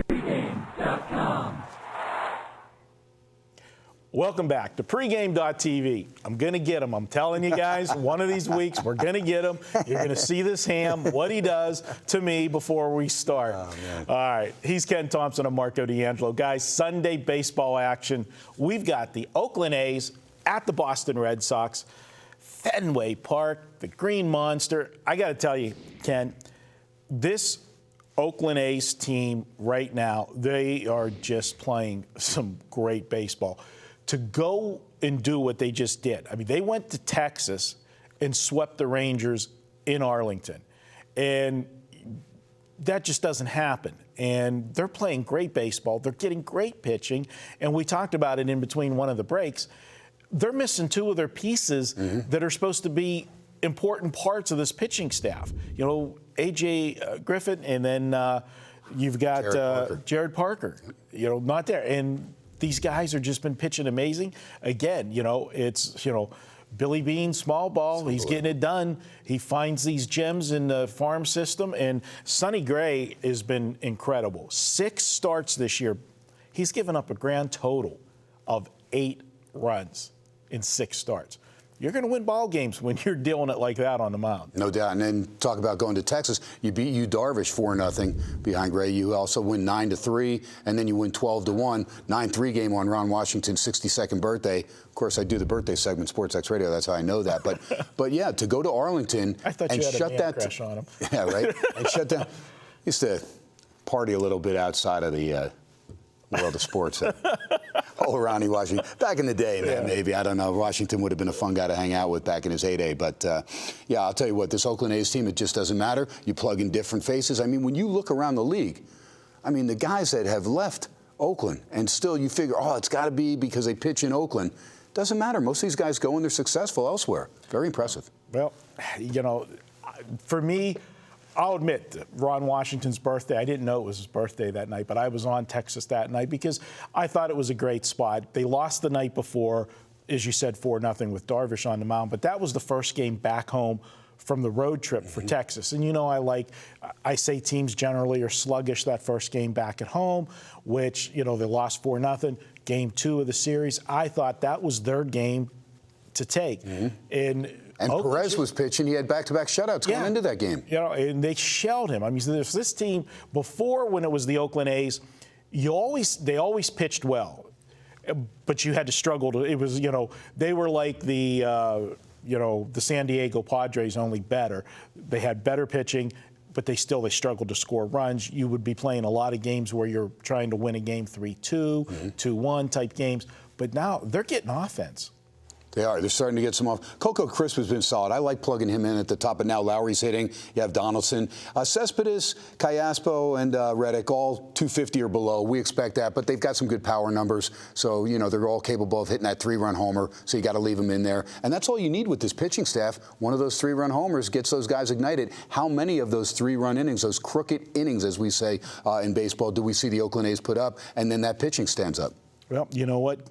Pregame.com. Welcome back to pregame.tv. I'm going to get him. I'm telling you guys, one of these weeks, we're going to get him. You're going to see this ham, what he does to me before we start. Oh, man. All right. He's Ken Thomson. I'm Marco D'Angelo. Guys, Sunday baseball action. We've got the Oakland A's at the Boston Red Sox. Fenway Park, the Green Monster. I got to tell you, Ken, this Oakland A's team right now, they are just playing some great baseball. To go and do what they just did. I mean, they went to Texas and swept the Rangers in Arlington. And that just doesn't happen. And they're playing great baseball. They're getting great pitching. And we talked about it in between one of the breaks. They're missing two of their pieces that are supposed to be important parts of this pitching staff. You know, A.J. Griffin, and then you've got Jared Parker. You know, not there. And these guys have just been pitching amazing. Again, you know, it's, you know, Billy Beane, small ball. He's getting it done. He finds these gems in the farm system. And Sonny Gray has been incredible. 6 starts this year. He's given up a grand total of 8 runs in 6 starts. You're going to win ball games when you're dealing it like that on the mound. No doubt. And then talk about going to Texas. You beat Darvish 4-0 behind Gray. You also win 9-3, and then you win 12-1. 9-3 game on Ron Washington's 62nd birthday. Of course, I do the birthday segment, Sports X Radio. That's how I know that. But yeah, to go to Arlington and shut that crush on him. Yeah, right. And shut down. Used to party a little bit outside of the world of sports. Oh, Ronnie Washington. Back in the day, man, maybe. I don't know. Washington would have been a fun guy to hang out with back in his heyday. But, yeah, I'll tell you what, this Oakland A's team, it just doesn't matter. You plug in different faces. I mean, when you look around the league, I mean, the guys that have left Oakland and still you figure, oh, it's got to be because they pitch in Oakland. Doesn't matter. Most of these guys go and they're successful elsewhere. Very impressive. Well, you know, for me, I'll admit, Ron Washington's birthday, I didn't know it was his birthday that night, but I was on Texas that night because I thought it was a great spot. They lost the night before, as you said, 4-0 with Darvish on the mound, but that was the first game back home from the road trip for Texas. And, you know, I say teams generally are sluggish that first game back at home, which, you know, they lost 4-0. Game 2 of the series, I thought that was their game to take. And Perez was pitching. He had back-to-back shutouts going into that game. You know, and they shelled him. I mean, there's this team before when it was the Oakland A's. They always pitched well, but you had to struggle to. It was, you know, they were like the San Diego Padres, only better. They had better pitching, but they struggled to score runs. You would be playing a lot of games where you're trying to win a game 3-2, 2-1 type games. But now they're getting offense. They are. They're starting to get some off. Coco Crisp has been solid. I like plugging him in at the top, but now Lowry's hitting. You have Donaldson. Cespedes, Callaspo, and Reddick, all 250 or below. We expect that, but they've got some good power numbers. So, you know, they're all capable of hitting that 3-run homer, so you got to leave them in there. And that's all you need with this pitching staff. One of those 3-run homers gets those guys ignited. How many of those 3-run innings, those crooked innings, as we say in baseball, do we see the Oakland A's put up? And then that pitching stands up. Well, you know what?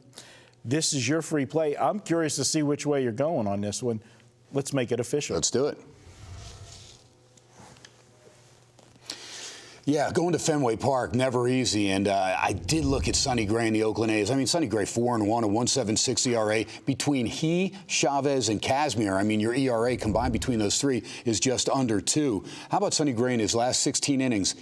This is your free play. I'm curious to see which way you're going on this one. Let's make it official. Let's do it. Yeah, going to Fenway Park, never easy. And I did look at Sonny Gray and the Oakland A's. I mean, Sonny Gray, 4-1, a 1.76 ERA. Between he, Chavez, and Kazmir, I mean, your ERA combined between those three is just under 2. How about Sonny Gray in his last 16 innings?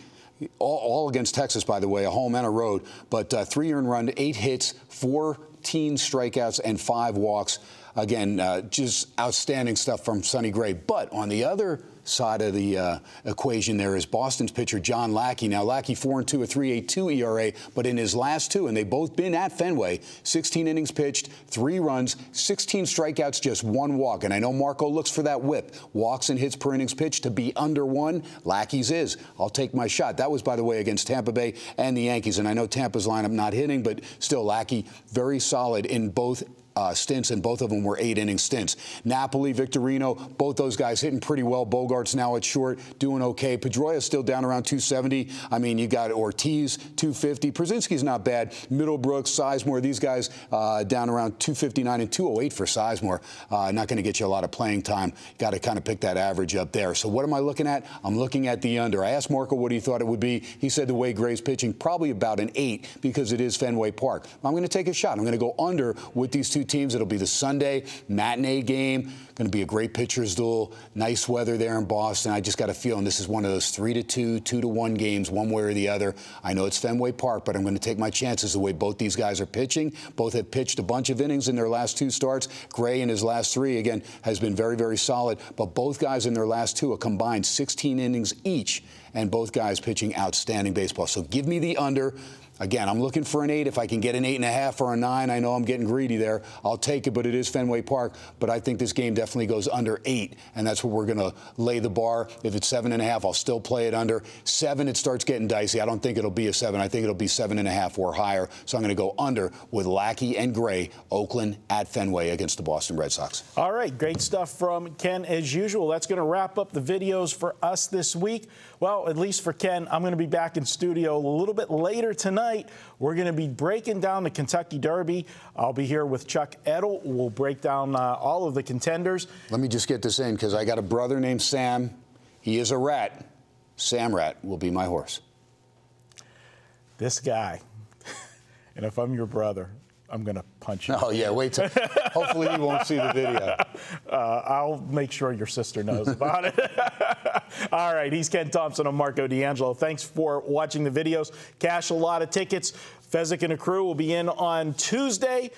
All against Texas, by the way, a home and a road. But 3 earned run, 8 hits, 14 strikeouts, and 5 walks. Again, just outstanding stuff from Sonny Gray. But on the other side of the equation there is Boston's pitcher John Lackey. Now, Lackey 4-2, a 3.82 ERA, but in his last 2, and they've both been at Fenway, 16 innings pitched, 3 runs, 16 strikeouts, just 1 walk. And I know Marco looks for that whip. Walks and hits per innings pitched to be under 1. Lackey's is. I'll take my shot. That was, by the way, against Tampa Bay and the Yankees. And I know Tampa's lineup not hitting, but still Lackey very solid in both stints, and both of them were 8-inning stints. Napoli, Victorino, both those guys hitting pretty well. Bogart's now at short, doing okay. Pedroia's still down around 270. I mean, you got Ortiz, 250. Brzezinski's not bad. Middlebrook, Sizemore, these guys down around 259 and 208 for Sizemore. Not going to get you a lot of playing time. Got to kind of pick that average up there. So what am I looking at? I'm looking at the under. I asked Marco what he thought it would be. He said the way Gray's pitching, probably about an 8 because it is Fenway Park. I'm going to take a shot. I'm going to go under with these two teams. It'll be the Sunday matinee game. Going to be a great pitcher's duel. Nice weather there in Boston. I just got a feeling this is one of those 3-2, 2-1 games, one way or the other. I know it's Fenway Park, but I'm going to take my chances the way both these guys are pitching. Both have pitched a bunch of innings in their last 2 starts. Gray in his last 3, again, has been very, very solid. But both guys in their last 2 have combined 16 innings each, and both guys pitching outstanding baseball. So give me the under. Again, I'm looking for an 8. If I can get an 8.5 or a 9, I know I'm getting greedy there. I'll take it, but it is Fenway Park. But I think this game definitely goes under 8, and that's where we're going to lay the bar. If it's 7.5, I'll still play it under. 7, it starts getting dicey. I don't think it'll be a 7. I think it'll be 7.5 or higher. So I'm going to go under with Lackey and Gray, Oakland at Fenway against the Boston Red Sox. All right, great stuff from Ken as usual. That's going to wrap up the videos for us this week. Well, at least for Ken, I'm going to be back in studio a little bit later tonight. We're going to be breaking down the Kentucky Derby. I'll be here with Chuck Edel. We'll break down all of the contenders. Let me just get this in because I got a brother named Sam. He is a rat. Sam Rat will be my horse. This guy, and if I'm your brother, I'm going to punch you. Oh, yeah, wait till. Hopefully you won't see the video. I'll make sure your sister knows about it. All right, he's Ken Thomson. I'm Marco D'Angelo. Thanks for watching the videos. Cash a lot of tickets. Fezzik and the crew will be in on Tuesday.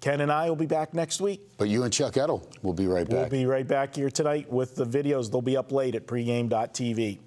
Ken and I will be back next week. But you and Chuck Edel will be right back. We'll be right back here tonight with the videos. They'll be up late at pregame.tv.